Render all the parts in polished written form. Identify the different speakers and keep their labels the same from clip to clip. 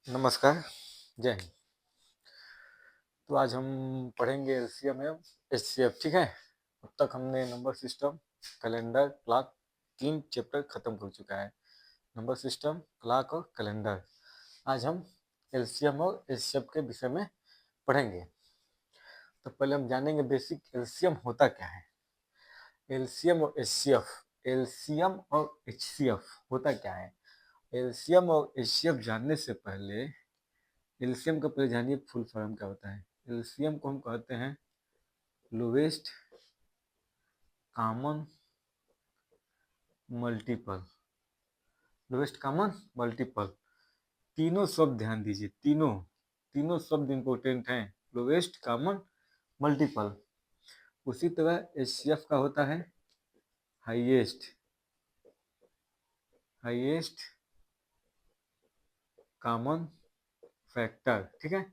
Speaker 1: नमस्कार, जय हिंद। तो आज हम पढ़ेंगे एलसीएम एवं एचसीएफ, ठीक है। अब तक हमने number system, calendar, clock 3 chapter खत्म कर चुका है। नंबर सिस्टम, क्लॉक और कैलेंडर। आज हम एलसीएम और एचसीएफ के विषय में पढ़ेंगे। तो पहले हम जानेंगे बेसिक एलसीएम होता क्या है। एलसीएम और एचसीएफ, एलसीएम और एचसीएफ होता क्या है। एलसीएम और एचसीएफ जानने से पहले एलसीएम का पहले जानिए फुल फॉर्म क्या होता है। एलसीएम को हम कहते हैं lowest common multiple. Lowest common multiple, तीनों शब्द ध्यान दीजिए, तीनों तीनों शब्द इंपॉर्टेंट हैं। Lowest common multiple. उसी तरह एचसीएफ का होता है हाईएस्ट हाईएस्ट कॉमन फैक्टर, ठीक है।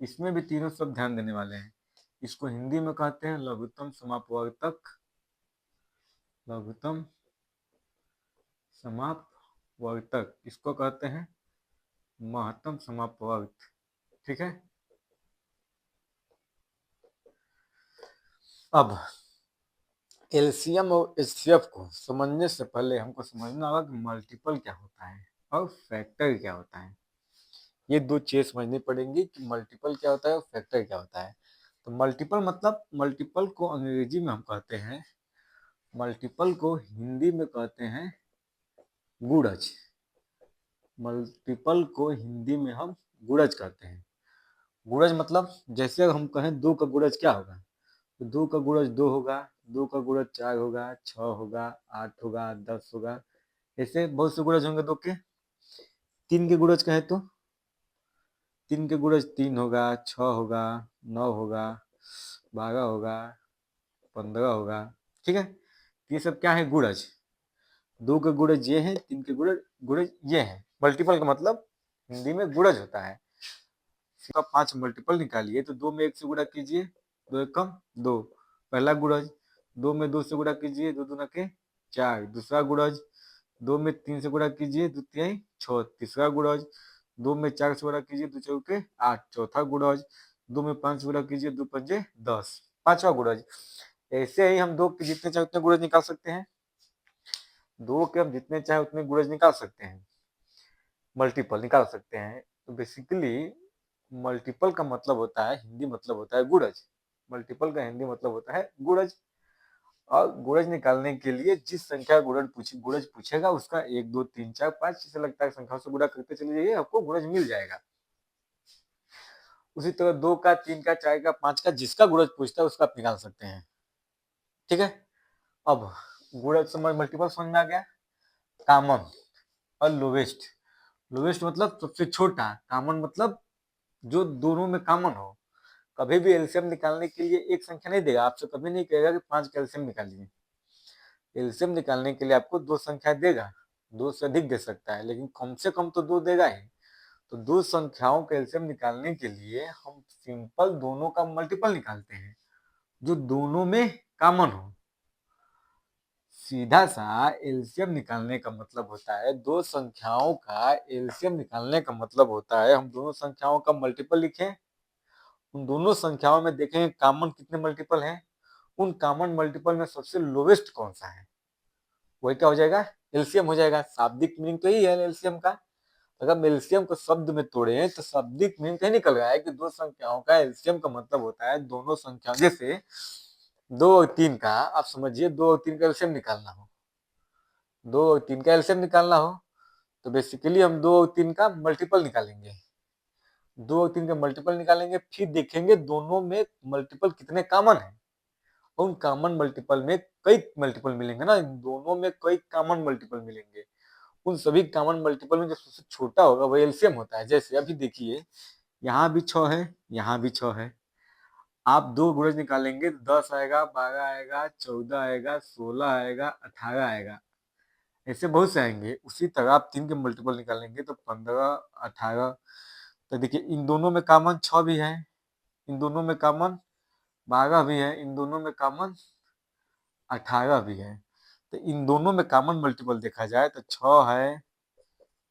Speaker 1: इसमें भी तीनों शब्द ध्यान देने वाले हैं। इसको हिंदी में कहते हैं लघुत्तम समापवर्तक, लघुत्तम समापवर्तक। इसको कहते हैं महत्तम समापवर्त, ठीक है। अब एलसीएम और एचसीएफ को समझने से पहले हमको समझना होगा कि मल्टीपल क्या होता है और फैक्टर क्या होता है। ये दो चीज समझनी पड़ेंगी कि मल्टीपल क्या होता है और फैक्टर क्या होता है। तो मल्टीपल मतलब, मल्टीपल को अंग्रेजी में हम कहते हैं, मल्टीपल को हिंदी में कहते हैं गुणज। मल्टीपल को हिंदी में हम गुणज कहते हैं। गुणज मतलब जैसे हम कहें दो का गुणज क्या होगा, तो दो का गुणज दो होगा, दो का गुणज चार होगा, छह होगा, आठ होगा, 10 होगा। ऐसे बहुत से गुणज होंगे दो के। तीन के गुणज कहें तो तीन के गुणज तीन होगा, छह होगा, 9 होगा, 12 होगा, 15 होगा, ठीक है। ये सब क्या है गुणज। दो के गुणज ये है, तीन के गुणज गुणज ये है। मल्टीपल का मतलब हिंदी में गुणज होता है। सिर्फ 5 मल्टीपल निकालिए तो दो में एक से गुणा कीजिए, दो एक कम दो, पहला गुणज। दो में दो से गुणा कीजिए, दो दूना के 4, दूसरा गुणज। दो में तीन से गुणा कीजिए, दो तिहाई 6, तीसरा गुणज। दो में चार से गुणा कीजिए, दो चौके 8, चौथा गुणज। दो में 5 से गुणा कीजिए, दो पंजे 10, पांचवा गुणज। ऐसे ही हम दो के जितने चाहे उतने गुणज निकाल सकते हैं। दो के हम जितने चाहे उतने गुणज निकाल सकते हैं, मल्टीपल निकाल सकते हैं। तो बेसिकली मल्टीपल का मतलब होता है, हिंदी मतलब होता है गुणज। मल्टीपल का हिंदी मतलब होता है गुणज। और गुणज निकालने के लिए जिस संख्या गुणज पूछेगा उसका 1 2 3 4 5 जैसे लगता है संख्याओं से गुणा करते चले जाइए, आपको गुणज मिल जाएगा। उसी तरह 2 का, 3 का, 4 का, 5 का, जिसका गुणज पूछता है उसका आप निकाल सकते हैं, ठीक है। अब गुणज समझ, मल्टीपल समझ में आ गया। कॉमन और लोवेस्ट। लोवेस्ट मतलब सबसे छोटा, कॉमन मतलब जो दोनों में कॉमन हो। कभी भी एलसीएम निकालने के लिए एक संख्या नहीं देगा, आपसे कभी नहीं कहेगा कि 5 का एलसीएम निकालिए। एलसीएम निकालने के लिए आपको दो संख्या देगा, दो से अधिक दे सकता है लेकिन कम से कम तो दो देगा ही। तो दो संख्याओं का एलसीएम निकालने के लिए हम सिंपल दोनों का मल्टीपल निकालते हैं जो दोनों में कॉमन हो। सीधा सा एलसीएम निकालने का मतलब होता है, दो संख्याओं का एलसीएम निकालने का मतलब होता है हम दोनों संख्याओं का मल्टीपल लिखें, उन दोनों संख्याओं में देखें कॉमन कितने मल्टीपल हैं, उन कॉमन मल्टीपल में सबसे लोवेस्ट कौन सा है, वही क्या हो जाएगा, एलसीएम हो जाएगा। शाब्दिक मीनिंग तो यही है एलसीएम का। अगर हम एलसीएम को शब्द में तोड़े तो शाब्दिक मीनिंग तो निकल रहा है कि दो संख्याओं का एलसीएम का मतलब होता है दोनों संख्याओं, जैसे 2 और 3 का, आप समझिए 2 और 3 का एलसीएम निकालना हो, 2 और 3 का एलसीएम निकालना हो तो बेसिकली हम 2 और 3 का मल्टीपल निकालेंगे। 2 और 3 का मल्टीपल निकालेंगे, फिर देखेंगे दोनों में मल्टीपल कितने कॉमन है। उन कॉमन मल्टीपल में कई मल्टीपल मिलेंगे ना, इन दोनों में कई कॉमन मल्टीपल मिलेंगे। उन सभी कॉमन मल्टीपल में जो सबसे छोटा होगा वही एलसीएम होता है। जैसे अभी देखिए, यहाँ भी 6 है, यहाँ भी 6 है। आप दो गुणज निकालेंगे तो 10 आएगा, 12 आएगा, 14 आएगा, 16 आएगा, 18 आएगा, ऐसे बहुत से आएंगे। उसी तरह आप 3 के मल्टीपल निकालेंगे तो 15, 18। तो देखिए इन दोनों में कॉमन 6 भी है, इन दोनों में कॉमन 12 भी है, इन दोनों में कॉमन 18 भी है। तो इन दोनों में कॉमन मल्टीपल देखा जाए तो 6 है,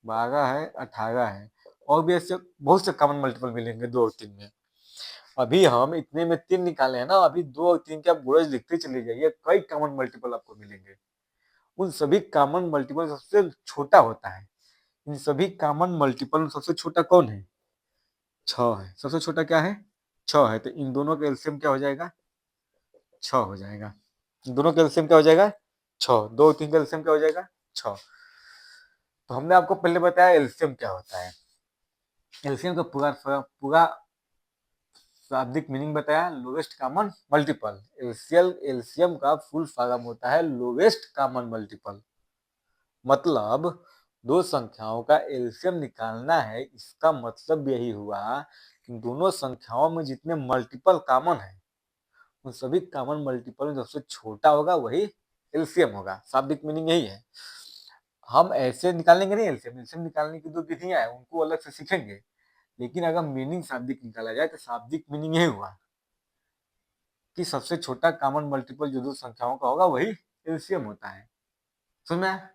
Speaker 1: 12 है, 18 है। और भी ऐसे बहुत से कॉमन मल्टीपल मिलेंगे 2 और 3 में। अभी हम इतने में 3 निकाले हैं ना, अभी 2 और 3 के आप गुणज लिखते चले जाइए, कई कॉमन मल्टीपल आपको मिलेंगे। उन सभी कॉमन मल्टीपल सबसे छोटा होता है। इन सभी कॉमन मल्टीपल में सबसे छोटा कौन है? 6 है। सबसे छोटा क्या है? 6 है। तो इन दोनों का एलसीएम क्या हो जाएगा? 6 हो जाएगा। इन दोनों का एलसीएम क्या हो जाएगा? 6। 2 और 3 का एलसीएम क्या हो जाएगा? 6। तो हमने आपको पहले बताया एलसीएम क्या होता है। एलसीएम का पूरा शाब्दिक मीनिंग बताया, लोवेस्ट कॉमन मल्टीपल। एलसीएम का फुल फॉर्म होता है लोवेस्ट कॉमन मल्टीपल। मतलब दो संख्याओं का एलसीएम निकालना है, इसका मतलब यही हुआ कि दोनों संख्याओं में जितने मल्टीपल कॉमन है उन सभी कॉमन मल्टीपल में सबसे छोटा होगा वही एलसीएम होगा। शाब्दिक मीनिंग यही है। हम ऐसे निकालेंगे नहीं एलसीएम। एलसीएम निकालने की 2 विधियां हैं, उनको अलग से सीखेंगे। लेकिन अगर मीनिंग शाब्दिक निकाला जाए तो शाब्दिक मीनिंग यही हुआ कि सबसे छोटा कॉमन मल्टीपल जो दो संख्याओं का होगा वही एलसीएम होता है। समझ में आया?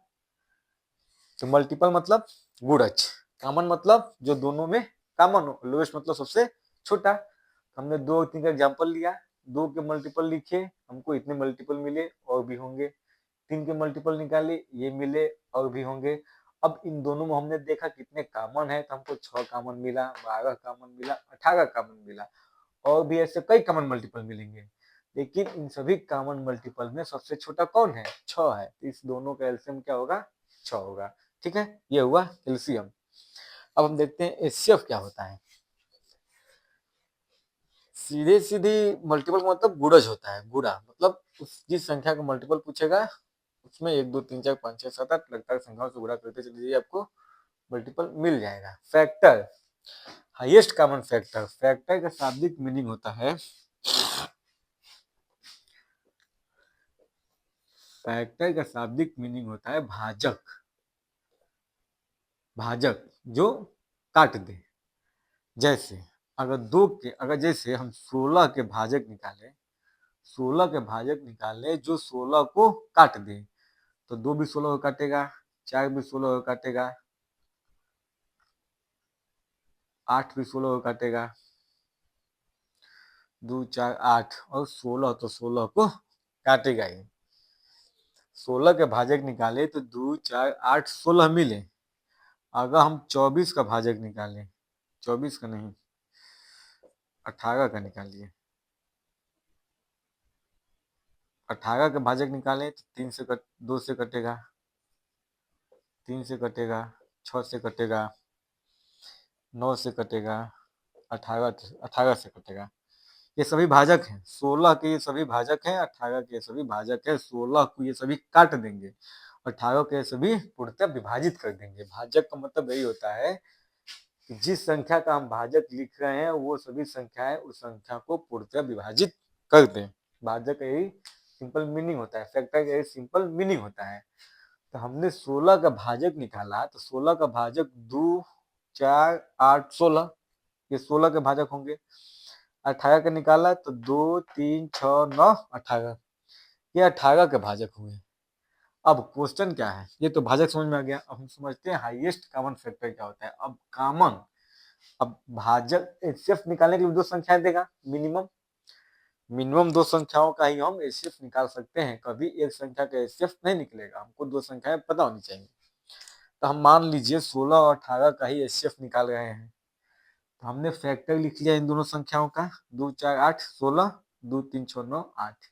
Speaker 1: तो मल्टीपल मतलब गुणज, कॉमन मतलब जो दोनों में कॉमन हो, लोएस्ट मतलब सबसे छोटा। हमने 2 और 3 का एग्जांपल लिया, 2 के मल्टीपल लिखे, हमको इतने मल्टीपल मिले और भी होंगे। 3 के मल्टीपल निकाले, ये मिले और भी होंगे। अब इन दोनों में हमने देखा कितने कॉमन है, तो हमको 6 कॉमन मिला, 12 कॉमन मिला, 18 कॉमन मिला, और भी ऐसे कई कॉमन मल्टीपल मिलेंगे। लेकिन इन सभी कॉमन मल्टीपल में सबसे छोटा कौन है? 6 है। तो इस दोनों का एलसीएम क्या होगा? 6 होगा। ठीक है, ये हुआ एलसीएम। अब हम देखते हैं एचसीएफ क्या होता है। सीधे सीधी मल्टीपल का मतलब गुणज होता है। गुणा मतलब जिस संख्या का मल्टीपल पूछेगा उसमें 1 2 3 4 5 6 7 8 लगातार संख्याओं से गुणा करते चले जाइए, आपको मल्टीपल मिल जाएगा। Factor, highest common factor. Factor का शाब्दिक मीनिंग होता है, फैक्टर का शाब्दिक मीनिंग होता है भाजक। भाजक जो काट दे। जैसे अगर जैसे हम 16 के भाजक निकाले, 16 के भाजक निकाले जो 16 को काट दे, तो 2 भी 16 को काटेगा, 4 भी 16 को काटेगा, 8 भी 16 को काटेगा, 2 4 8 और 16 तो 16 को काटेगा ही। 16 के भाजक निकाले तो 2 4 8 16 मिले। अगर हम 24 का भाजक निकालें, 24 का नहीं 18 का निकालिए, 18 का भाजक निकालें तो 2 से कटेगा, 3 से कटेगा, 6 से कटेगा, 9 से कटेगा, 18 से कटेगा। ये सभी भाजक हैं। 16 के ये सभी भाजक हैं, 18 के सभी भाजक है। 16 को ये सभी काट देंगे, 18 के सभी पूर्णतः विभाजित कर देंगे। भाजक का मतलब यही होता है कि जिस संख्या का हम भाजक लिख रहे हैं वो सभी संख्याएं उस संख्या को पूर्णतः विभाजित कर दें। भाजक का यही सिंपल मीनिंग होता है, फैक्टर का यही सिंपल मीनिंग होता है। तो हमने 16 का भाजक निकाला, तो 16 का भाजक 2 4 8 16, ये 16 के भाजक होंगे। 18 का निकाला तो 2 3 6 9 18, ये 18 के भाजक हुए। अब क्वेश्चन क्या है, ये तो भाजक समझ में आ गया। अब हम समझते हैं हाईएस्ट कॉमन फैक्टर क्या होता है। अब भाजक एचसीएफ निकालने के लिए 2 संख्याएं देगा मिनिमम 2 संख्याओं का ही हम एचसीएफ निकाल सकते हैं। कभी एक संख्या का एचसीएफ नहीं निकलेगा, हमको 2 संख्याएं पता होनी चाहिए। तो हम मान लीजिए 16 और 18 का ही एचसीएफ निकाल रहे हैं। तो हमने फैक्टर लिख लिया इन दोनों संख्याओं का, 2 4 8 16, 2 3 6 9 8।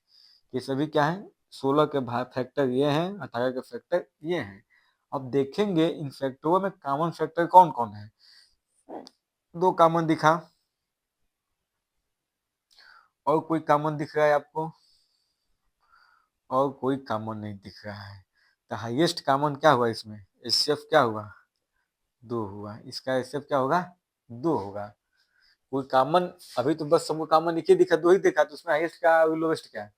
Speaker 1: ये सभी क्या है? 16 के फैक्टर ये हैं, 18 के फैक्टर ये हैं। अब देखेंगे इन फैक्टरों में कॉमन फैक्टर कौन कौन है। 2 कॉमन दिखा, और कोई कॉमन दिख रहा है आपको? और कोई कॉमन नहीं दिख रहा है। तो हाईएस्ट कॉमन क्या हुआ इसमें? एचसीएफ क्या हुआ? 2 हुआ। इसका एचसीएफ क्या होगा? 2 होगा। कोई कॉमन अभी तो बस हमको कॉमन एक ही दिखा, 2 ही दिखा, तो उसमें हाईएस्ट क्या लोवेस्ट क्या?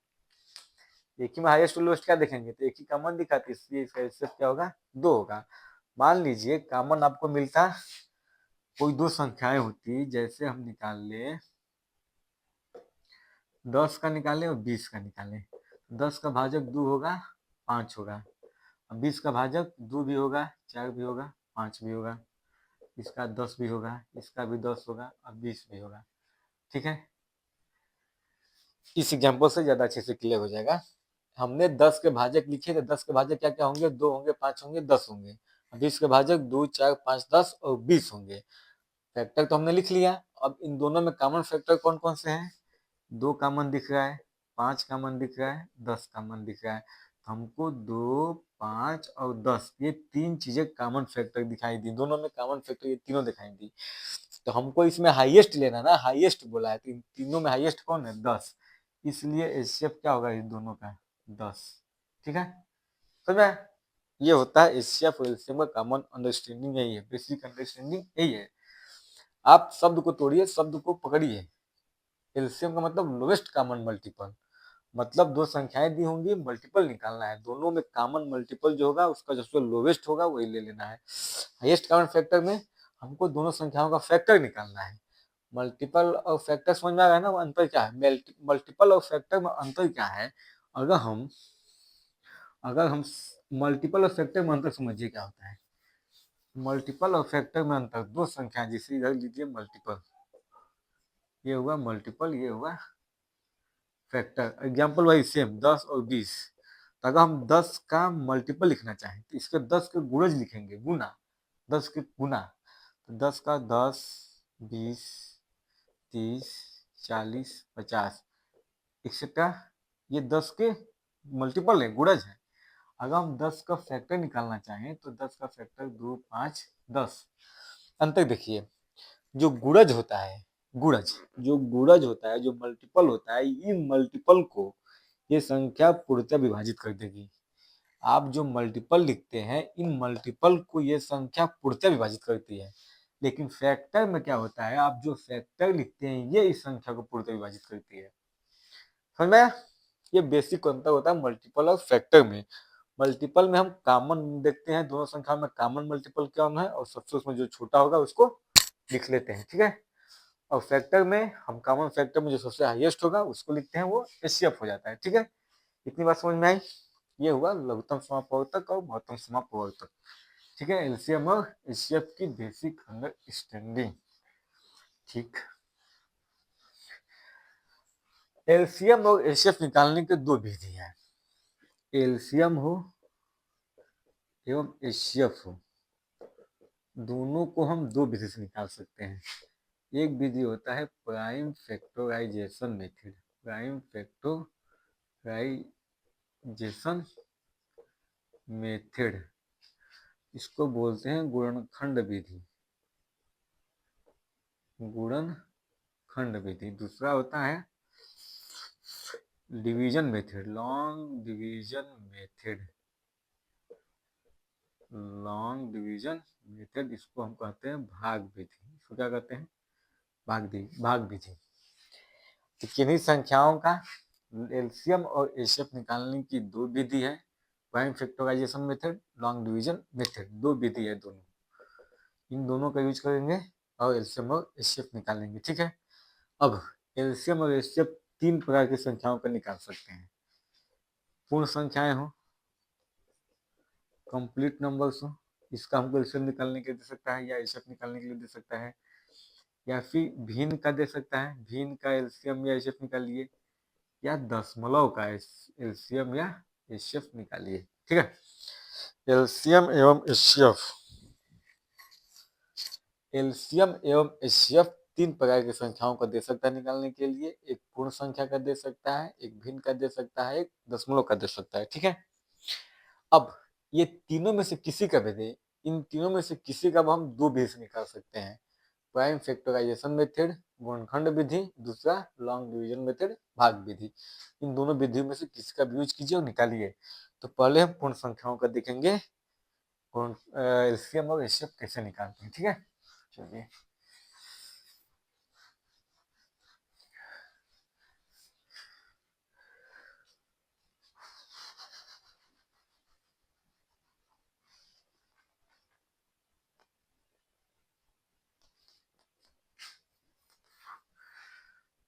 Speaker 1: एक ही में हाईएस्ट लोवेस्ट क्या देखेंगे, तो एक ही कॉमन दिखा, तो इसलिए इसका एचसीएफ क्या होगा? 2 होगा। मान लीजिए कॉमन आपको मिलता, कोई 2 संख्याएं होती, जैसे हम निकाल ले 10 का निकाले और 20 का निकाले। 10 का भाजक 2 होगा, 5 होगा। 20 का भाजक 2 भी होगा, 4 भी होगा, 5 भी होगा। इसका 10 भी होगा, इसका भी 10 होगा और 20 भी होगा। ठीक है, इस एग्जाम्पल से ज़्यादा अच्छे से क्लियर हो जाएगा। हमने 10 के भाजक लिखे, तो 10 के भाजक क्या क्या होंगे, 2 होंगे, 5 होंगे, 10 होंगे। 20 के भाजक 2, 4, 5, 10 और 20 होंगे। फैक्टर तो हमने लिख लिया। अब इन दोनों में कॉमन फैक्टर कौन कौन से हैं, 2 कॉमन दिख रहा है, 5 कॉमन दिख रहा है, 10 कॉमन दिख रहा है। तो हमको 2, 5 और 10 ये 3 चीजें कॉमन फैक्टर दिखाई दी, दोनों में कॉमन फैक्टर ये तीनों दिखाई दी। तो हमको इसमें हाईएस्ट लेना ना, हाईएस्ट बोला है, तो तीनों में हाईएस्ट कौन है, 10। इसलिए एचसीएफ क्या होगा इन दोनों का, 10। ठीक है, समझ में? ये होता है एचसीएफ और एलसीएम का कॉमन अंडरस्टैंडिंग, यही है, बेसिक अंडरस्टैंडिंग यही है। आप शब्द को तोड़िए, शब्द को पकड़िए। एलसीएम का मतलब लोवेस्ट कॉमन मल्टीपल, मतलब दो संख्याएं दी होंगी, मल्टीपल निकालना है, दोनों में कॉमन मल्टीपल जो होगा उसका जो लोवेस्ट होगा वही ले लेना है। हाईएस्ट कॉमन फैक्टर में हमको दोनों संख्याओं का फैक्टर निकालना है। मल्टीपल और फैक्टर समझ में आ रहा है ना, अंतर क्या है, मल्टीपल और फैक्टर में अंतर क्या है। अगर हम मल्टीपल और फैक्टर में अंतर समझिए क्या होता है। मल्टीपल और फैक्टर में अंतर, दो संख्या जिसे इधर लीजिए मल्टीपल, ये हुआ मल्टीपल, ये हुआ फैक्टर। एग्जाम्पल वाइज सेम 10 और 20। तो अगर हम 10 का मल्टीपल लिखना चाहें तो इसके 10 के गुणज लिखेंगे, गुना, 10 के गुना। तो 10 का 10, 20, 30, 40, 50 एक्सेट्रा, ये 10 के मल्टीपल है, गुणज है। अगर हम 10 का फैक्टर निकालना चाहें तो 10 का फैक्टर 2, 5, 10। अंतर देखिए, जो गुणज होता है, गुणज जो गुणज होता है, जो मल्टीपल होता है, इन मल्टीपल को ये संख्या पूर्णतः विभाजित कर देगी। आप जो मल्टीपल लिखते हैं, इन मल्टीपल को ये संख्या पूर्णतः विभाजित करती है। लेकिन फैक्टर में क्या होता है, आप जो फैक्टर लिखते हैं ये इस संख्या को पूर्णतः विभाजित करती है। समझ में? ये बेसिक अंतर होता है मल्टीपल और फैक्टर में। मल्टीपल में हम कॉमन देखते हैं, दोनों संख्या में कॉमन मल्टीपल क्या है, और सबसे उसमें जो छोटा होगा उसको लिख लेते हैं। ठीक है, और फैक्टर में हम कॉमन फैक्टर में जो सबसे हाईएस्ट होगा उसको लिखते हैं, वो एचसीएफ हो जाता है। ठीक है, इतनी बात समझ में आई। ये हुआ लघुत्तम समापवर्तक और महत्तम समापवर्तक। ठीक है, एलसीएम और एचसीएफ की बेसिक अंडरस्टैंडिंग। ठीक, एलसीएम और एचसीएफ निकालने के दो विधि हैं, एलसीएम हो एवं एचसीएफ हो, दोनों को हम दो विधि से निकाल सकते हैं। एक विधि होता है prime factorisation method, prime factorisation method, इसको बोलते हैं गुणनखंड विधि, गुणनखंड विधि। दूसरा होता है division method, long division method, long division method, इसको हम कहते हैं भाग विधि। इसको क्या कहते हैं, भाग विधि। तो किन्हीं संख्याओं का एलसीएम और एचसीएफ निकालने की दो विधि है, prime factorisation method, long division method, दो विधि है दोनों। इन दोनों का यूज करेंगे और एलसीएम और एचसीएफ निकालेंगे। ठीक है, अब एलसीएम और एचसीएफ तीन प्रकार की संख्याओं का निकाल सकते हैं, पूर्ण संख्याएं हो, कंप्लीट नंबर्स हो, इसका हमको एलसीएम निकालने के लिए दे सकता है या एचसीएफ निकालने के लिए दे सकता है, या फिर भिन्न का दे सकता है, भिन्न का एलसीएम या एचसीएफ निकालिए, या दशमलव का एलसीएम या एचसीएफ निकालिए। ठीक है, एलसीएम एवं एचसीएफ, एलसीएम एवं एचसीएफ तीन प्रकार की संख्याओं का दे सकता है निकालने के लिए, एक पूर्ण संख्या का दे सकता है, एक भिन्न का दे सकता है, एक दशमलव का दे सकता है। ठीक है, अब ये तीनों में से किसी का भी दे, इन तीनों में से किसी का हम दो विधि से निकाल सकते हैं, प्राइम फैक्टराइजेशन मेथड गुणनखंड विधि, दूसरा लॉन्ग डिवीजन मेथड भाग विधि। इन दोनों विधियों में से किसी का भी यूज कीजिए और निकालिए। तो पहले हम पूर्ण संख्याओं का देखेंगे, एलसीएम और एचसीएफ कैसे निकालते हैं। ठीक है, चलिए।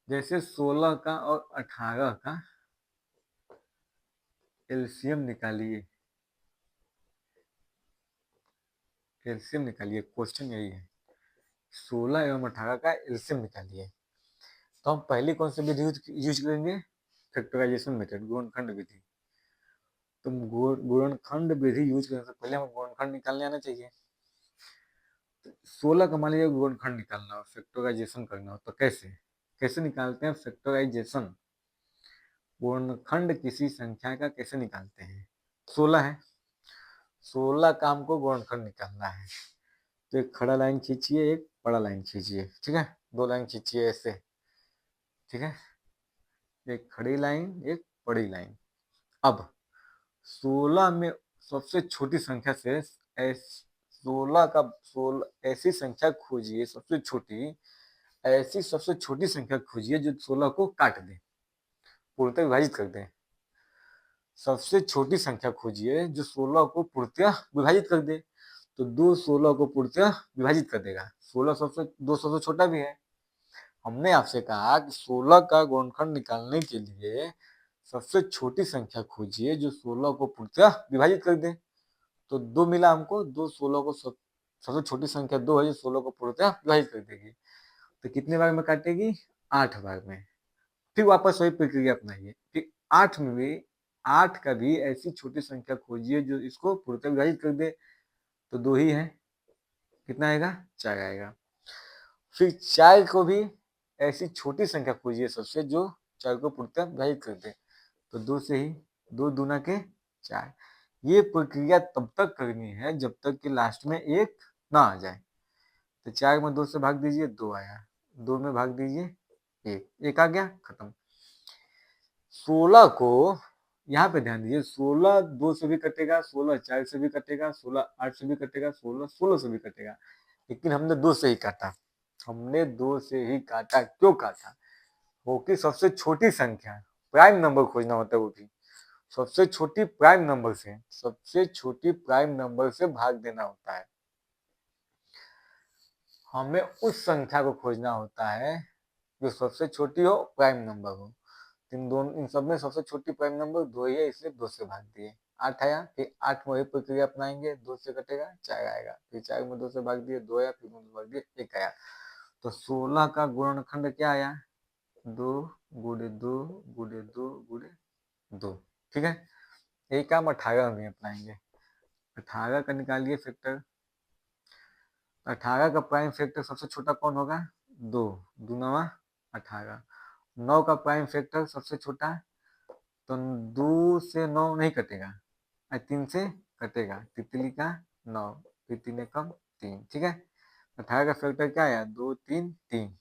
Speaker 1: जैसे 16 का और 18 का एलसीएम निकालिए, एलसीएम निकालिए, क्वेश्चन यही है। 16 एवं 18 का एलसीएम निकालिए। तो हम पहले कौन सी विधि यूज करेंगे? फैक्टराइजेशन मेथड, गुणनखंड विधि। तो गुणनखंड विधि यूज करने से पहले हमें गुणनखंड निकालने आना चाहिए। 16 का मान लीजिए गुणनखंड निकालना हो, फैक्टराइजेशन करना हो, तो कैसे कैसे निकालते हैं फैक्टराइजेशन? गुणनखंड किसी संख्या का कैसे निकालते हैं? 16 है, 16 का हमको गुणनखंड निकालना है। तो एक खड़ा लाइन खींचिए, एक बड़ा लाइन खींचिए, ठीक है, दो लाइन खींचिए ऐसे, ठीक है, एक खड़ी लाइन एक बड़ी लाइन। अब 16 में सबसे छोटी संख्या से 16 का 16 ऐसी संख्या खोजिए, सबसे छोटी, ऐसी सबसे छोटी संख्या खोजिए जो 16 को काट दे, पूर्णतः विभाजित कर दे। सबसे छोटी संख्या खोजिए जो 16 को पूर्णतः विभाजित कर दे। तो 2 16 को पूर्णतः विभाजित कर देगा। 16 सबसे 2 सबसे छोटा भी है। हमने आपसे कहा कि 16 का गुणनखंड निकालने के लिए सबसे छोटी संख्या खोजिए जो 16 को पूर्णतः विभाजित कर दे। तो 2 मिला हमको, 2 16 को सबसे छोटी संख्या 2 है जो 16 को पूर्णतः विभाजित कर देगी। तो कितने भाग में काटेगी? 8 भाग में। फिर वापस वही प्रक्रिया अपनाइए। फिर 8 में भी 8 का भी ऐसी छोटी संख्या खोजिए जो इसको पूर्णतः विभाजित कर दे। तो 2 ही है, कितना आएगा? 4 आएगा। फिर 4 को भी ऐसी छोटी संख्या खोजिए सबसे जो 4 को पूर्णतः विभाजित कर दे। तो 2 से ही 2 दूना के 4। ये प्रक्रिया तब तक करनी है जब तक कि लास्ट में 1 ना आ जाए। तो 4 में 2 से भाग दीजिए, 2 आया, 2 में भाग दीजिए 1, 1 आ गया, खत्म। 16 को यहाँ पे ध्यान दीजिए, 16 2 से भी कटेगा, 16 4 से भी कटेगा, 16 8 से भी कटेगा, 16 16 से भी कटेगा, लेकिन हमने 2 से ही काटा। हमने 2 से ही काटा, क्यों काटा? वो कि सबसे छोटी संख्या, प्राइम नंबर खोजना होता है, वो भी सबसे छोटी प्राइम नंबर से, सबसे छोटी प्राइम नंबर से भाग देना होता है। हमें उस संख्या को खोजना होता है जो सबसे छोटी हो, प्राइम नंबर हो। इन सब में सबसे छोटी प्राइम नंबर 2 ही है, इसलिए 2 से भाग दिए, 8 आया। फिर 8 में वही प्रक्रिया अपनाएंगे, 2 से कटेगा 4 आएगा, फिर 4 में 2 से भाग दिए, 2 आया, फिर 2 से भाग दिए, 1 आया। तो 16 का गुणनखंड क्या आया? 2 गुणे 2 गुणे 2 गुणे 2, ठीक है। यही काम 18 में अपनाएंगे। 18 का निकालिए फैक्टर। 18 का प्राइम फैक्टर सबसे छोटा कौन होगा? 2 दूना 18। 9 का प्राइम फैक्टर सबसे छोटा, तो 2 से 9 नहीं कटेगा, 3 से कटेगा, तितली का 9, फिर 3 कम 3, ठीक है। 18 का फैक्टर क्या आया? 2 3 3।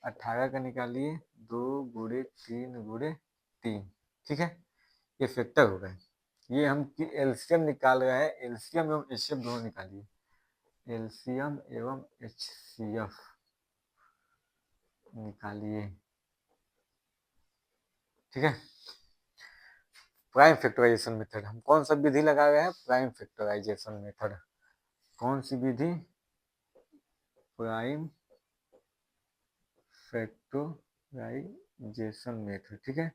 Speaker 1: 18 का निकालिए, 2 गुणे 3 गुणे 3, ठीक है। ये फैक्टर हो गए। ये हम एलसीएम निकाल रहे हैं, एलसीएम एवं एचसीएफ दोनों निकालिए। एलसीएम एवं एचसीएफ निकालिए, ठीक है। प्राइम फैक्टराइजेशन मेथड, हम कौन सा विधि लगा रहे हैं? Prime factorisation method. कौन सी विधि? प्राइम फैक्टराइजेशन मेथड, ठीक है।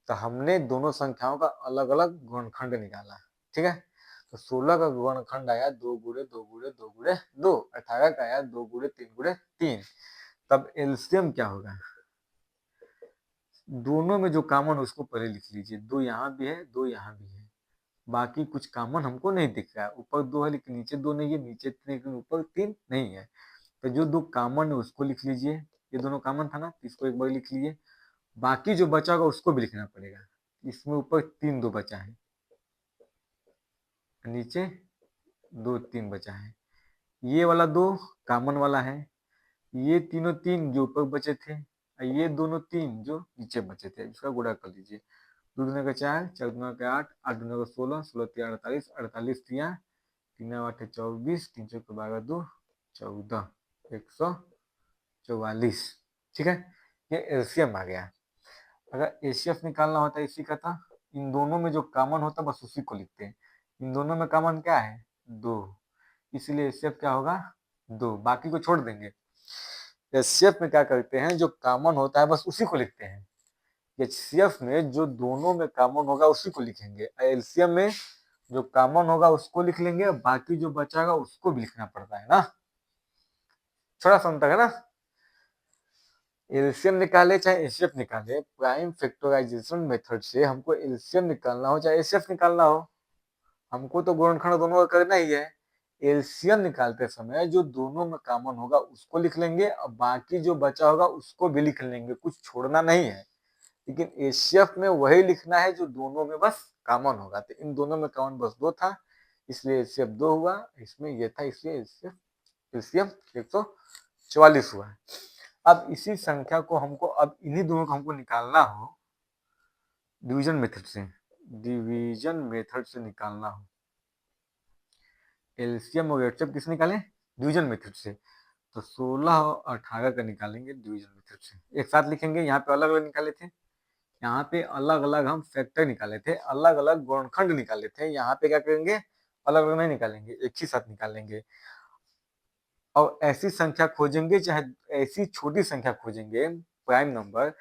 Speaker 1: तो हमने दोनों संख्याओं का अलग अलग गुणनखंड निकाला, ठीक है। तो 16 का गुणनखंड आया 2 गुणे 2 गुणे 2 गुणे 2। 18 का आया 2 गुणे 3 गुणे 3। तब एलसीएम क्या होगा? दोनों में जो कॉमन उसको पहले लिख लीजिए। 2 यहाँ भी है, 2 यहाँ भी है, बाकी कुछ कॉमन हमको नहीं दिख रहा है। ऊपर 2 है लेकिन नीचे 2 नहीं है, नीचे 3 लेकिन ऊपर 3 नहीं है। तो जो 2 कॉमन है उसको लिख लीजिए। ये दोनों कॉमन था ना, इसको एक बार लिख लीजिए। बाकी जो बचा होगा उसको भी लिखना पड़ेगा। इसमें ऊपर 3 2 बचा है, नीचे 2 3 बचा है। ये वाला 2 कॉमन वाला है, ये तीनों 3 जो ऊपर बचे थे, ये दोनों 3 जो नीचे बचे थे, इसका गुणा कर लीजिए। 2 दूना का 4, 4 दूना का 8, 8 दूना का 16, 16 3 48, 48 3 3 8 24, 3 चौके 12 2 14, 144, ठीक है। ये एलसीएम आ गया। अगर एचसीएफ निकालना होता है इसी का था, इन दोनों में जो कॉमन होता है बस उसी को लिखते हैं। इन दोनों में कॉमन क्या है? 2, इसलिए एचसीएफ क्या होगा? 2, बाकी को छोड़ देंगे। एचसीएफ में क्या करते हैं, जो कॉमन होता है बस उसी को लिखते हैं। एचसीएफ में जो दोनों में कॉमन होगा उसी को लिखेंगे। एलसीएम में जो कॉमन होगा उसको लिख लेंगे, बाकी जो बचागा उसको भी लिखना पड़ता है ना। थोड़ा सा अंतर है ना। एलसीएम निकाले चाहे एचसीएफ निकाले, प्राइम फैक्टराइजेशन मेथड से हमको एलसीएम निकालना हो चाहे एचसीएफ निकालना हो, हमको तो गुणनखंड दोनों का करना ही है। एलसीएम निकालते समय जो दोनों में कॉमन होगा उसको लिख लेंगे और बाकी जो बचा होगा उसको भी लिख लेंगे, कुछ छोड़ना नहीं है। लेकिन एचसीएफ में वही लिखना है जो दोनों में बस कॉमन होगा। तो इन दोनों में कॉमन बस 2 था, इसलिए एचसीएफ 2 हुआ, इसमें ये था इसलिए एलसीएम 144 हुआ। अब इसी संख्या को हमको, अब इन्हीं दोनों को हमको निकालना हो डिवीजन मेथड से, डिवीजन मेथड से निकालना हो। एलसीएम और एचसीएफ किससे निकालें? डिवीजन मेथड से। तो 16 और 18 का निकालेंगे डिवीजन मेथड से। एक साथ लिखेंगे, यहाँ पे अलग अलग निकाले थे, यहाँ पे अलग अलग हम फैक्टर निकाले थे, अलग अलग गुणनखंड निकाले थे। यहाँ पे क्या करेंगे? अलग अलग नहीं निकालेंगे, एक ही साथ निकालेंगे। और ऐसी संख्या खोजेंगे, चाहे ऐसी छोटी संख्या खोजेंगे, प्राइम नंबर,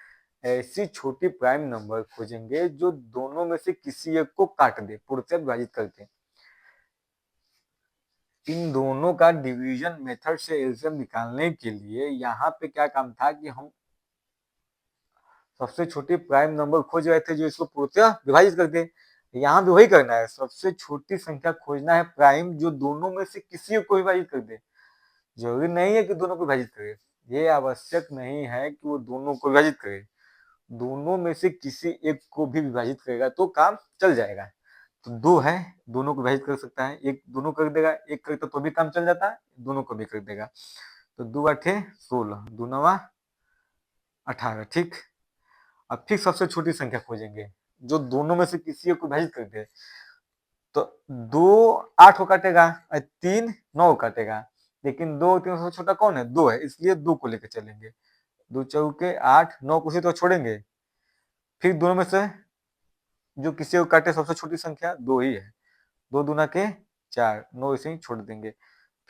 Speaker 1: ऐसी छोटी प्राइम नंबर खोजेंगे जो दोनों में से किसी एक को काट दे, पूर्णतः विभाजित करके। इन दोनों का डिवीजन मेथड से एलसीएम निकालने के लिए यहाँ पे क्या काम था कि हम सबसे छोटी प्राइम नंबर खोज रहे थे जो इसको पूर्णतः विभाजित कर दे। यहाँ भी वही करना है, सबसे छोटी संख्या खोजना है प्राइम जो दोनों में से किसी एक को विभाजित कर दे। जरूरी नहीं है कि दोनों को विभाजित करे, ये आवश्यक नहीं है कि वो दोनों को विभाजित करे, दोनों में से किसी एक को भी विभाजित करेगा तो काम चल जाएगा। तो 2 है, दोनों को विभाजित कर सकता है, एक दोनों कर देगा, एक करता तो भी काम चल जाता है, दोनों को भी कर देगा। तो 2 8 16, 2 9 18, ठीक। अब फिर सबसे छोटी संख्या खोजेंगे जो दोनों में से किसी एक को विभाजित कर दे। तो 2 8 को काटेगा और 3 9 को काटेगा, लेकिन 2 3 सबसे छोटा कौन है? 2 है, इसलिए 2 को लेकर चलेंगे। 2 चौके 8, 9 को तो छोड़ेंगे। फिर दोनों में से जो किसी को काटे सबसे छोटी संख्या 2 ही है, 2 दूना के 4, 9 इसे ही छोड़ देंगे।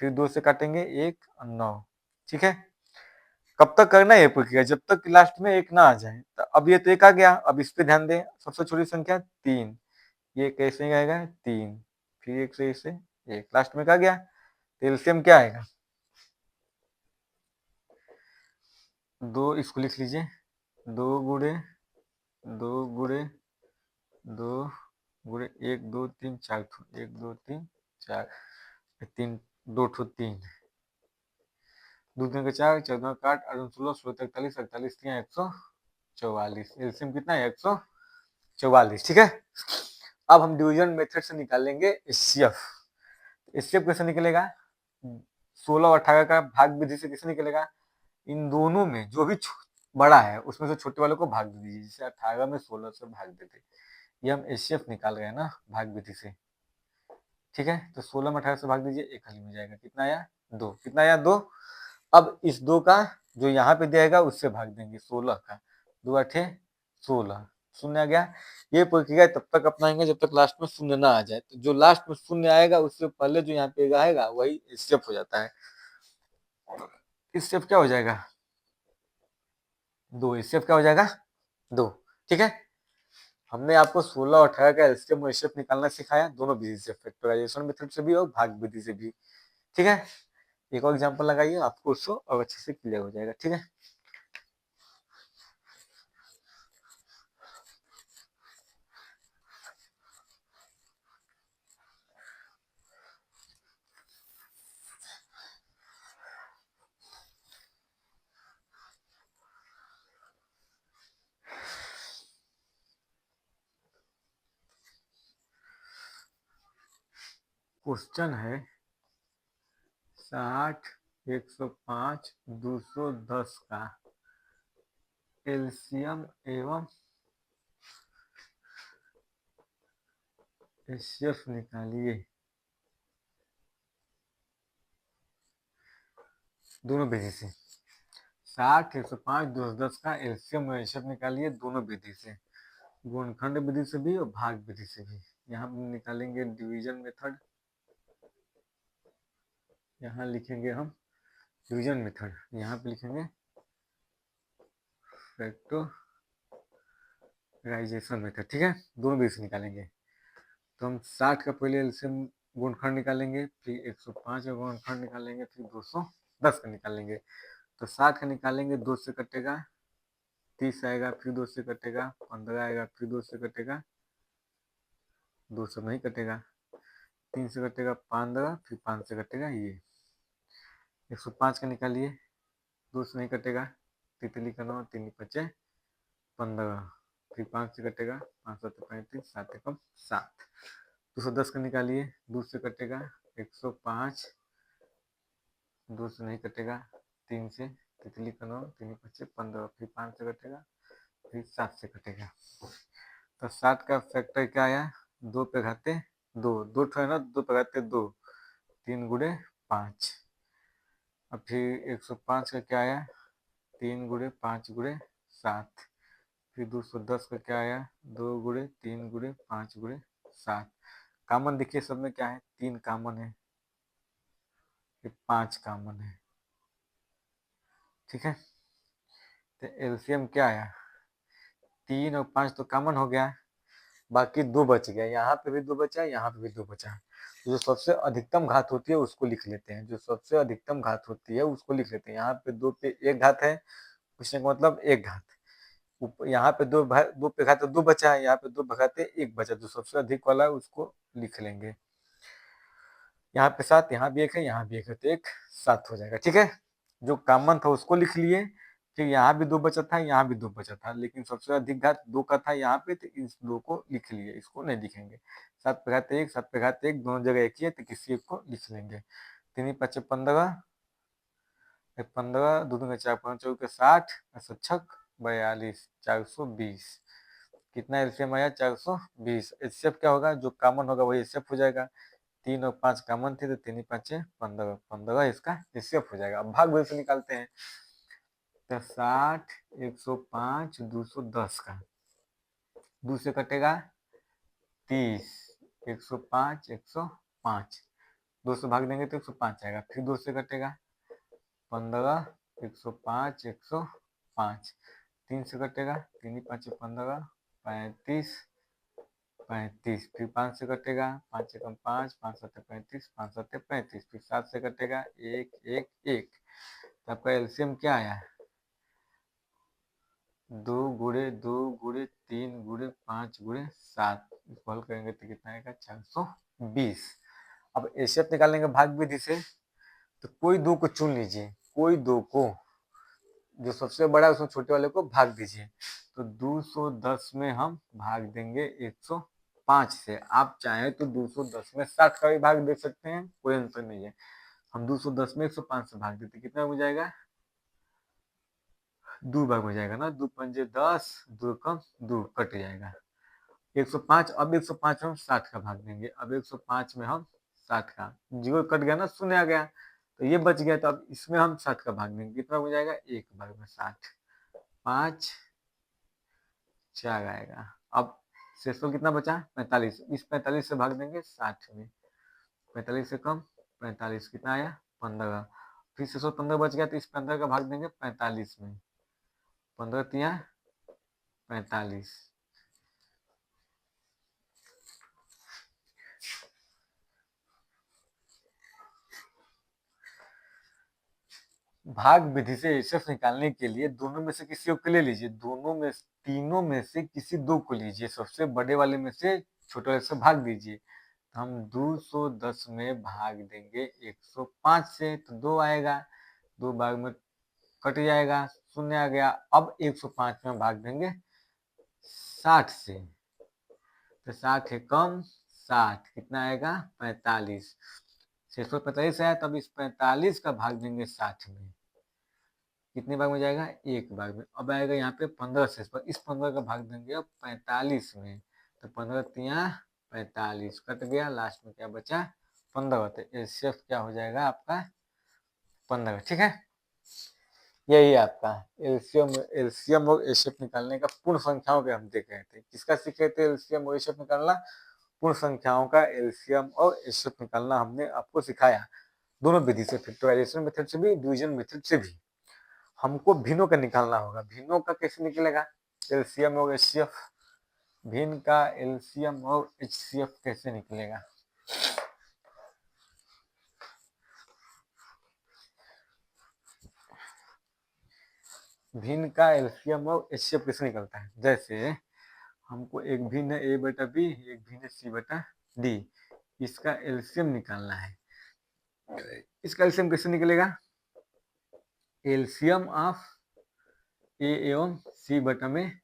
Speaker 1: फिर 2 से काटेंगे 1 और 9, ठीक है। कब तक करना है ये प्रक्रिया? जब तक लास्ट में 1 ना आ जाए। तो अब ये तो 1 आ गया, अब इस पे ध्यान दें, सबसे छोटी संख्या 3, ये कैसे ही आएगा 3, फिर 1 से इसे 1, लास्ट में क्या गया? तो एलसीएम क्या आएगा? 2, इसको लिख लीजिए, 2 गुणे 2 गुणे 2 गुणे 1 2 3 4, 1 2 3 4, 3 2 ठो 3, 2 3 का 4, 14 का 8, 8 16, 16 41, 48 3 144। एलसीएम कितना है? 144, ठीक है। अब हम डिवीजन मेथड से निकालेंगे एचसीएफ। एचसीएफ कैसे निकलेगा? 16 और 18 का भाग विधि से कैसे निकलेगा? इन दोनों में जो भी बड़ा है उसमें से छोटे वाले को भाग दे दीजिए, जैसे 18 में 16 से भाग देते। ये हम एचसीएफ निकाल रहे हैं ना भाग विधि से, ठीक है। तो 16 में 18 से भाग दीजिए, एक खाली में जाएगा, कितना आया? 2, कितना आया? 2। अब इस 2 का जो यहाँ पे दिएगा उससे भाग देंगे 16 का, 2 8 16, शून्य आ गया। ये प्रक्रिया तब तक अपनाएंगे जब तक लास्ट में शून्य ना आ जाए। तो जो लास्ट में शून्य आएगा उससे पहले जो यहाँ पे आएगा वही एचसीएफ हो जाता है। एचसीएफ क्या हो जाएगा? 2, एचसीएफ क्या हो जाएगा? 2, ठीक है। हमने आपको 16 और 18 का एलसीएम और एचसीएफ निकालना सिखाया, दोनों विधि से, फैक्टराइजेशन मेथड से भी और भाग विधि से भी, ठीक है। एक और एग्जांपल लगाइए, आपको उसको और अच्छे से क्लियर हो जाएगा, ठीक है। क्वेश्चन है 60, 105, 210 का एलसीएम एवं एचसीएफ निकालिए, दोनों विधि से। 60, 105, 210 का एलसीएम और एचसीएफ निकालिए दोनों विधि से, गुणनखंड विधि से भी और भाग विधि से भी। यहाँ निकालेंगे डिवीजन मेथड, यहाँ लिखेंगे हम डिवीजन मेथड, यहाँ पे लिखेंगे फैक्टराइजेशन मेथड, ठीक है। दोनों विधि से निकालेंगे। तो हम 60 का पहले एलसीएम गुणनखंड निकालेंगे, फिर 105 का गुणनखंड निकालेंगे, फिर 210 10 का निकालेंगे। तो 60 का निकालेंगे, 2 से कटेगा 30 आएगा, फिर 2 से कटेगा 15 आएगा, फिर 2 से कटेगा 2 से नहीं कटेगा, 3 से कटेगा 15, फिर 5 से कटेगा ये। 105 का निकालिए, 2 से नहीं कटेगा, तितली का 9, 3 बचे 15, फिर 5 से कटेगा, 5 7 35, 7 एकम 7। 210 का निकालिए, 2 से कटेगा 105, 2 से नहीं कटेगा, 3 से, तितली का 9, 3 बचे 15, फिर 5 से कटेगा, फिर 7 से कटेगा। तो 60 का फैक्टर क्या आया, 2 पे घाते 2, 2 है ना, 2 पे घाते 2, 3 गुणे 5। अब फिर 105 का क्या आया, 3 गुणे 5 गुणे 7। फिर 210 का क्या आया, 2 गुणे 3 गुणे 5 गुणे 7। कॉमन देखिए सब में क्या है, 3 कॉमन है, फिर 5 कॉमन है, ठीक है। तो एलसीएम क्या आया, 3 और 5 तो कॉमन हो गया, बाकी 2 बच गया, यहाँ पे भी 2 बचा, यहाँ पे भी 2 बचा। जो सबसे अधिकतम घात होती है उसको लिख लेते हैं, जो सबसे अधिकतम घात होती है उसको लिख लेते हैं। यहाँ पे 2 पे 1 घात है, पूछने का मतलब 1 घात। यहाँ पे 2 पे घाते 2 बचा है, यहाँ पे 2 भगाते 1 बचा, जो सबसे अधिक वाला है उसको लिख लेंगे। यहाँ पे 7, यहाँ भी 1 है, यहाँ भी 1 है, तो 1 7 हो जाएगा, ठीक है। जो कॉमन था उसको लिख लिए, फिर यहाँ भी 2 बचा था, यहाँ भी 2 बचा था, लेकिन सबसे अधिक घात 2 का था यहाँ पे, तो इस 2 को लिख लिए, इसको नहीं लिखेंगे। 7 पे घात 1, 7 पे घात 1, दोनों जगह एक ही है, तो किसी एक को लिख लेंगे। 3 5 15, 15, 2 दूनी 4, 5 चौके 60, 42, 420। कितना एलसीएम आया, 420। एचसीएफ क्या होगा, जो कॉमन होगा वही एचसीएफ हो जाएगा। 3 और 5 कॉमन थे, तो 3 5 15, 15 इसका एचसीएफ हो जाएगा। अब भाग वैसे निकालते हैं, तो 60, 105, 210 का 2 से कटेगा 30, 105, 105, 2 से भाग देंगे तो 105 आएगा, फिर 2 से कटेगा 15, 105, 105, 3 से कटेगा, 3 5 15, 35, 35, फिर 5 से कटेगा, 5 एकम 5, 5 7 35, 5 7 35, फिर 7 से कटेगा 1 1 1। तो आपका एलसीएम क्या आया, 2 गुणे 2 गुणे 3 गुणे 5 गुणे 7, इसको हल करेंगे तो कितना आएगा, 420। अब एचसीएफ निकालेंगे भाग विधि से, तो कोई 2 को चुन लीजिए, कोई 2 को, जो सबसे बड़ा है उसमें छोटे वाले को भाग दीजिए। तो 210 में हम भाग देंगे 105 से। आप चाहें तो 210 में 60 का भी भाग दे सकते हैं, कोई अंतर नहीं है। हम 210 में 105 से भाग देते, कितना हो जाएगा, 2 भाग हो जाएगा ना, 2 पंजे 10, 2 कम 2 कट जाएगा 105। अब 105 में हम 60 का भाग देंगे, अब 105 में हम 60 का, जीरो कट गया ना, शून्य आ गया, तो ये बच गया, तो अब इसमें हम 60 का भाग देंगे, कितना हो जाएगा, 1 भाग में 60, 5 4 आएगा। अब शेषफल कितना बचा, 45, इस 45 से भाग देंगे 60 में, 45 से कम 45, कितना आया, 15, फिर शेषफल 15 बच गया, तो इस 15 का भाग देंगे 45 में, 15 तिया 45। भाग विधि से एचएफ निकालने के लिए दोनों में से किसी को ले लीजिए, दोनों में, तीनों में से किसी 2 को लीजिए, सबसे बड़े वाले में से छोटे वाले से भाग दीजिए। हम 210 में भाग देंगे 105 से, तो 2 आएगा, 2 भाग में कट जाएगा, शून्य आ गया। अब 105 में भाग देंगे 60 से, तो 60 है कम 60, कितना आएगा, 45, 645 आया, तब इस 45 का भाग देंगे 60 में, कितने भाग में जाएगा, 1 भाग में। अब आएगा यहाँ पे 15 से, पर इस 15 का भाग देंगे अब 45 में, तो 15 तिया 45, कट गया, लास्ट में क्या बचा, 15, तो एचसीएफ क्या हो जाएगा आपका 15, ठीक है। यही आपका एलसीएम और एचसीएफ निकालने का, पूर्ण संख्याओं के हम देख रहे थे, किसका सीख रहे थे, एलसीएम और एचसीएफ निकालना, पूर्ण संख्याओं का एलसीएम और एचसीएफ निकालना हमने आपको सिखाया, दोनों विधि से, फैक्टराइजेशन मेथड से भी, डिवीजन मेथड से भी। हमको भिन्नों का निकालना होगा, भिन्नों का कैसे निकलेगा, एलसीएम और एचसीएफ, भिन्न का एलसीएम और एचसीएफ कैसे निकलेगा, भिन्न का एलसीएम और एचसीएफ कैसे निकलता है। जैसे हमको एक भिन्न है ए बटा बी, एक भिन्न है सी बटा डी, इसका एलसीएम निकालना है। इसका एलसीएम कैसे निकलेगा, एलसीएम ऑफ ए एवं सी बटा में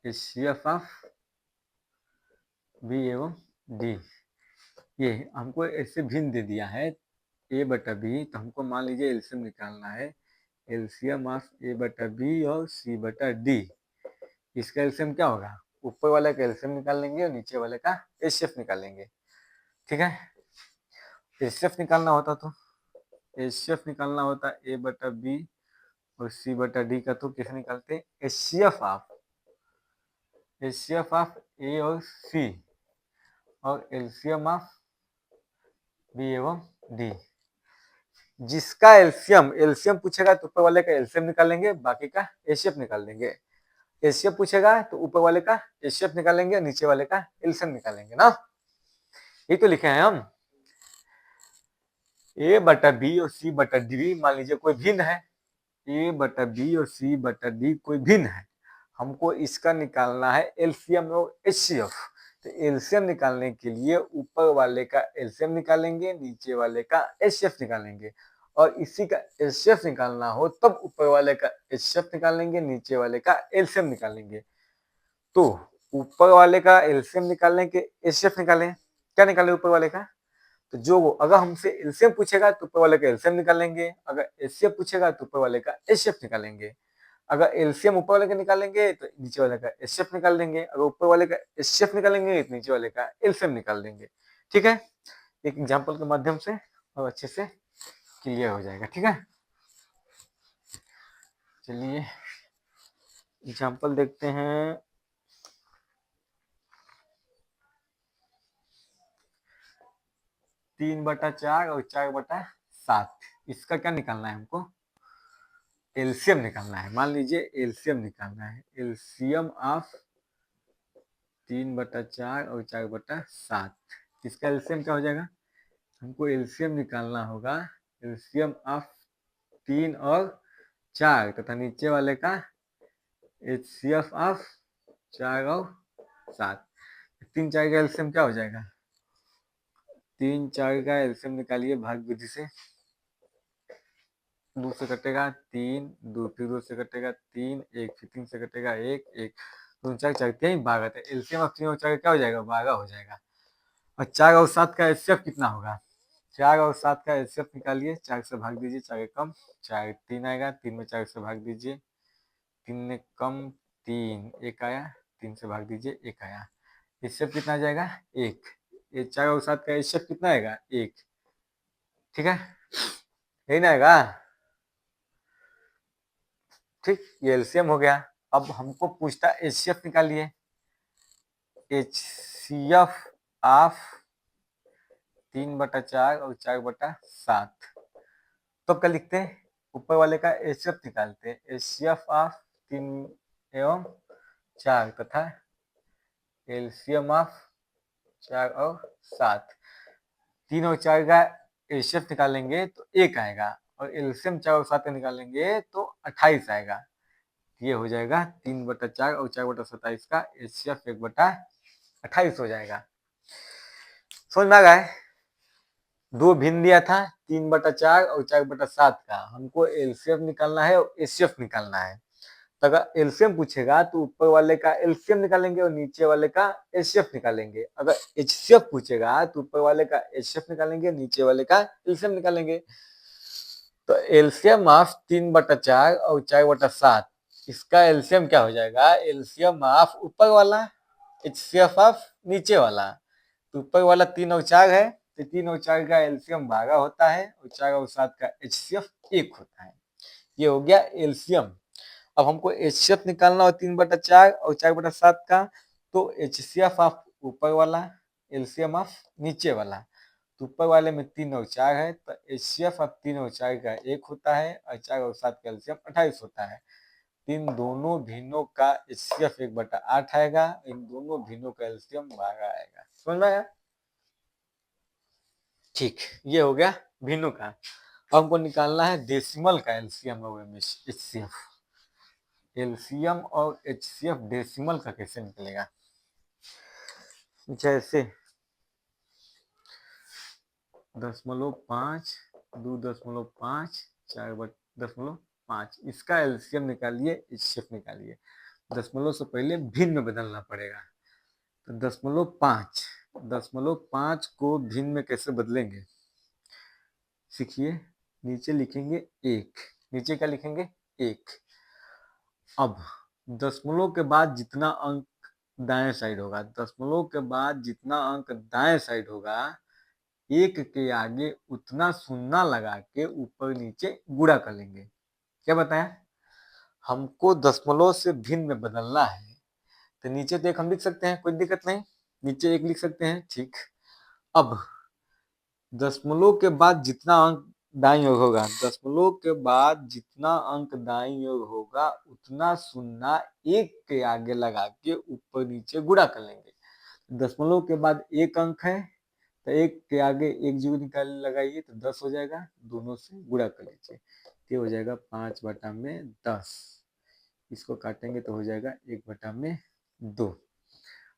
Speaker 1: एचसीएफ ऑफ बी एवं डी। ये हमको ऐसे भिन्न दे दिया है ए बटा बी, तो हमको मान लीजिए एलसीएम निकालना है, एलसीएम ऑफ ए बटा बी और सी बटा डी। इसका एलसीएम क्या होगा, ऊपर वाले का एलसीएम निकाल लेंगे और नीचे वाले का एचसीएफ निकाल लेंगे। ठीक है, एचसीएफ निकालना होता तो एचसीएफ निकालना होता ए बटा बी और सी बटा डी का, तो कैसे निकालते हैं, एचसीएफ ऑफ ए और सी और एलसीएम ऑफ बी एवं डी। जिसका एलसीएम पूछेगा तो ऊपर वाले का एलसीएम निकालेंगे, बाकी का एचसीएफ निकाल देंगे। एचसीएफ पूछेगा तो ऊपर वाले का एचसीएफ निकालेंगे, नीचे वाले का एलसीएम निकालेंगे ना। ये तो लिखे हैं हम। ए बटा बी और सी बटा डी मान लीजिए कोई भिन्न है, ए बटा बी और सी बटा डी कोई भिन्न है, हमको इसका निकालना है एलसीएम और एचसीएफ। तो एलसीएम निकालने के लिए ऊपर वाले का एलसीएम निकालेंगे, नीचे वाले का एचसीएफ निकालेंगे, और इसी का एचसीएफ निकालना हो तब ऊपर वाले का एचसीएफ निकालेंगे, नीचे वाले का एलसीएम निकालेंगे। तो ऊपर वाले का एलसीएम निकालने के एचसीएफ निकालें, क्या निकाले ऊपर वाले का, तो जो अगर हमसे एलसीएम पूछेगा तो ऊपर वाले का एलसीएम निकालेंगे, अगर एचसीएफ पूछेगा तो ऊपर वाले का एचसीएफ निकालेंगे। अगर एलसीएम ऊपर वाले का निकालेंगे तो नीचे वाले का एचसीएफ निकाल देंगे, अगर ऊपर वाले का एचसीएफ निकालेंगे तो नीचे वाले का एलसीएम निकाल देंगे। ठीक है, एक एग्जांपल के माध्यम से और अच्छे से क्लियर हो जाएगा। ठीक है, चलिए एग्जांपल देखते हैं। 3/4 और 4/7, इसका क्या निकालना है, हमको एलसीएम निकालना है। मान लीजिए एलसीएम निकालना है, एलसीएम ऑफ 3/4 और 4/7, इसका एलसीएम क्या हो जाएगा, हमको एलसीएम निकालना होगा, एलसीएम ऑफ 3 और 4 तथा नीचे वाले का एचसीएफ ऑफ 4 और 7। 3 4 का एलसीएम क्या हो जाएगा, 3 4 का एलसीएम निकालिए भाग विधि से, 2 से कटेगा 3, 2 फिर 2 से कटेगा 3, 1 फिर 3 से कटेगा 1, 1 2 4 4 3 भाग आते, एलसीएम ऑफ 3 और 4 क्या हो जाएगा, 12 हो जाएगा। और 4 और 7 का एचसीएफ कितना होगा, 4 और 7 का एचसीएफ निकालिए, 4 से भाग दीजिए, 4 कम 4 3 आएगा, 3 में 4 से भाग दीजिए, 3 में कम 3 1 आया, 3 से भाग दीजिए 1 आया, एचसीएफ कितना आ जाएगा 1। ये 4 और 7 का एचसीएफ कितना आएगा 1। ठीक है, यही ना आएगा। ठीक, ये एलसीएम हो गया। अब हमको पूछता है एचसीएफ निकालिए, एचसीएफ ऑफ 3/4 और 4/7, तो क्या लिखते हैं, ऊपर वाले का एचसीएफ निकालते हैं, एचसीएफ ऑफ 3 एवं 4 तथा एलसीएम ऑफ 4 और 7। 3 और 4 का एचसीएफ निकालेंगे तो 1 आएगा, और एलसीएम 4 और 7 का निकालेंगे तो 28 आएगा। ये हो जाएगा 3/4 और 4/27 का एचसीएफ 1/28 हो जाएगा। समझ में आ गया है, दो भिन्न दिया था 3/4 और 4/7 का, हमको एलसीएम निकालना है और एचसीएफ निकालना है। तो अगर एलसीएम पूछेगा तो ऊपर वाले का एलसीएम निकालेंगे और नीचे वाले का एचसीएफ निकालेंगे, अगर एचसीएफ पूछेगा तो ऊपर वाले का एचसीएफ निकालेंगे, नीचे वाले का एलसीएम निकालेंगे। तो एलसीएम ऑफ 3/4 और 4/7, इसका एलसीएम क्या हो जाएगा, एलसीएम ऑफ ऊपर वाला एचसीएफ ऑफ नीचे वाला, तो ऊपर वाला 3 और 4 है, तो 3 और 4 का एलसीएम 12 होता है और 4 और 7 का एचसीएफ 1 होता है। ये हो गया एलसीएम। अब हमको एचसीएफ निकालना हो 3/4 और 4/7 का, तो एचसीएफ ऑफ ऊपर वाला एलसीएम ऑफ नीचे वाला, तो ऊपर वाले में 3 और 4 है, तो एचसीएफ ऑफ 3 और 4 का 1 होता है और 4 और 7 का एलसीएम 28 होता है। इन दोनों भिन्नों का एचसीएफ 1/8 आएगा, इन दोनों भिन्नों का एलसीएम 12 आएगा। समझ में आया? ठीक, ये हो गया भिन्नों का। हमको निकालना है डेसिमल का एलसीएम और एचसीएफ। एलसीएम और एचसीएफ डेसिमल का कैसे निकलेगा? जैसे 0.5, 2.5, 4.5, इसका एलसीएम निकालिए, एचसीएफ निकालिए। दशमलव से पहले भिन्न में बदलना पड़ेगा। तो 0.5 को भिन्न में कैसे बदलेंगे सीखिए। नीचे लिखेंगे 1, नीचे क्या लिखेंगे 1। अब दशमलव के बाद जितना अंक दाएं साइड होगा, दशमलव के बाद जितना अंक दाएं साइड होगा, 1 के आगे उतना शून्य लगा के ऊपर नीचे गुणा कर लेंगे। क्या बताया? हमको दशमलव से भिन्न में बदलना है, तो नीचे तो 1 हम लिख सकते हैं, कोई दिक्कत नहीं, नीचे 1 लिख सकते हैं, ठीक। अब दशमलव के बाद जितना अंक दाईं ओर होगा, दशमलव के बाद जितना अंक दाईं ओर होगा उतना शून्य 1 के आगे लगा के ऊपर नीचे गुणा कर लेंगे। दशमलव के बाद 1 अंक है, तो 1 के आगे 1 जीरो निकाल लगाइए तो 10 हो जाएगा, दोनों से गुणा कर लीजिए, ये हो जाएगा 5/10। इसको काटेंगे तो हो जाएगा 1/2।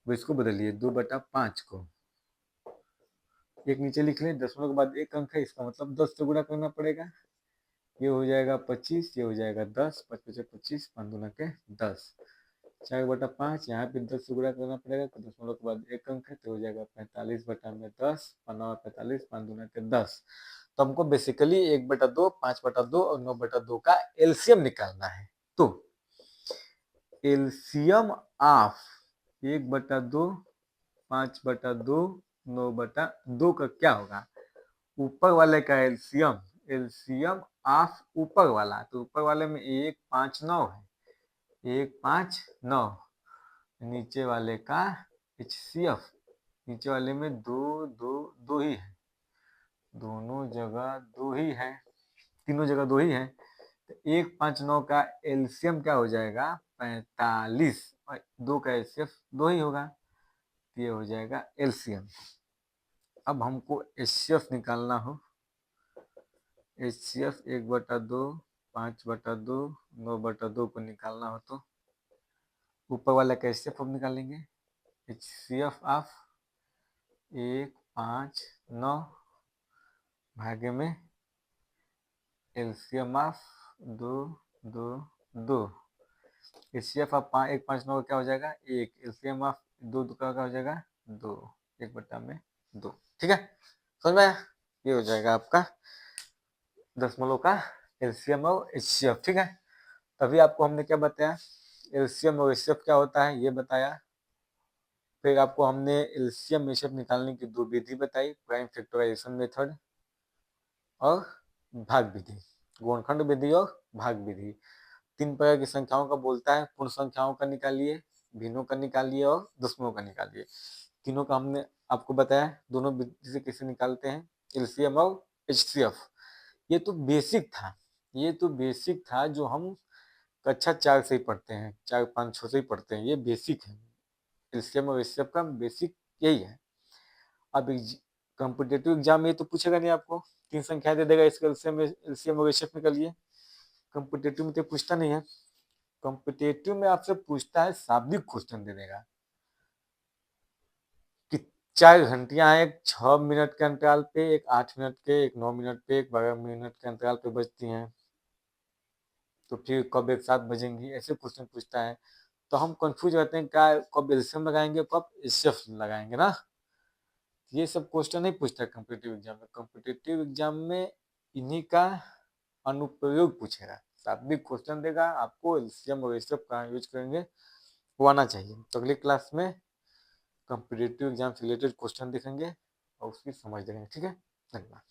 Speaker 1: अब इसको बदलिए 2/5 को, 1 नीचे लिख लें, दशमलव के बाद 1 अंक है, इसका मतलब 10 से गुणा करना पड़ेगा, ये हो जाएगा 25, ये हो जाएगा 10, 5 × 25, 5 दूना के 10, 4/5, यहाँ पे 10 से गुणा करना पड़ेगा, तो दशमलव के बाद 1 अंक है, तो हो जाएगा 45/10, 5×9 = 45, 5 दूना के 10। तो हमको बेसिकली 1/2, 5/2 और 9/2 का एलसीएम निकालना है। तो एलसीएम ऑफ 1/2, 5/2, 9/2 का क्या होगा? ऊपर वाले का एलसीएम, एलसीएम ऑफ ऊपर वाला, तो ऊपर वाले में 1, 5, 9 है, 1, 5, 9। नीचे वाले का एचसीएफ, नीचे वाले में 2, 2, 2 ही है, दोनों जगह 2 ही है, तीनों जगह 2 ही है। तो 1, 5, 9 का एलसीएम क्या हो जाएगा? 45, और 2 का एचसीएफ 2 ही होगा, ये हो जाएगा एलसीएम। अब हमको एचसीएफ निकालना हो, एचसीएफ 1/2, 5/2, 9/2 को निकालना हो, तो ऊपर वाला का एचसीएफ हम निकालेंगे, एचसीएफ ऑफ 1, 5, 9 भागे में एलसीएम ऑफ 2, 2, 2। एचसीएफ ऑफ 1, 5, 9 क्या हो जाएगा? 1। एलसीएम ऑफ 2 का क्या हो जाएगा? 2, 1/2। ठीक है, समझ में आया? ये हो जाएगा आपका दशमलव का एलसीएम और एचसीएफ। ठीक है, तभी आपको हमने क्या बताया, एलसीएम और एचसीएफ क्या होता है ये बताया। फिर आपको हमने एलसीएम एचसीएफ निकालने की 2 विधि बताई, प्राइम फैक्टराइजेशन मेथड और भाग विधि, गुणनखंड विधि और भाग विधि। 3 प्रकार की संख्याओं का बोलता है, पूर्ण संख्याओं का निकालिए, भिन्नों का निकालिए और दशमलव का निकालिए। तीनों का हमने आपको बताया, दोनों विधि से कैसे निकालते हैं, एलसीएम और एचसीएफ। ये तो बेसिक था, ये तो बेसिक था जो हम कक्षा 4 से ही पढ़ते हैं, 4, 5, 6 से ही पढ़ते हैं, ये बेसिक है। एलसीएम और एचसीएफ का बेसिक यही है। अब कॉम्पिटेटिव एग्जाम में तो पूछेगा नहीं आपको, 3 संख्या दे देगा, इसका एलसीएम और एचसीएफ निकालिए। कॉम्पिटेटिव में तो पूछता नहीं है, कॉम्पिटेटिव में आपसे पूछता है शाब्दिक क्वेश्चन दे देगा कि 4 घंटियां हैं, एक 6 मिनट के अंतराल पे, एक 8 मिनट के, एक 9 मिनट पे, एक 12 मिनट के अंतराल पे बजती हैं, तो फिर कब एक साथ बजेंगी, ऐसे क्वेश्चन पूछता है। तो हम कंफ्यूज रहते हैं, क्या कब एलसीएम लगाएंगे, कब एचसीएफ लगाएंगे ना। ये सब क्वेश्चन नहीं पूछता कॉम्पिटेटिव एग्जाम में। कॉम्पिटेटिव एग्जाम में इन्हीं का अनुप्रयोग पूछेगा, शाब्दिक क्वेश्चन देगा आपको, एलसीएम और एचसीएफ कहाँ यूज करेंगे वो आना चाहिए। तो अगली क्लास में कॉम्पिटेटिव एग्जाम से रिलेटेड क्वेश्चन देखेंगे और उसकी समझ देंगे। ठीक है, धन्यवाद।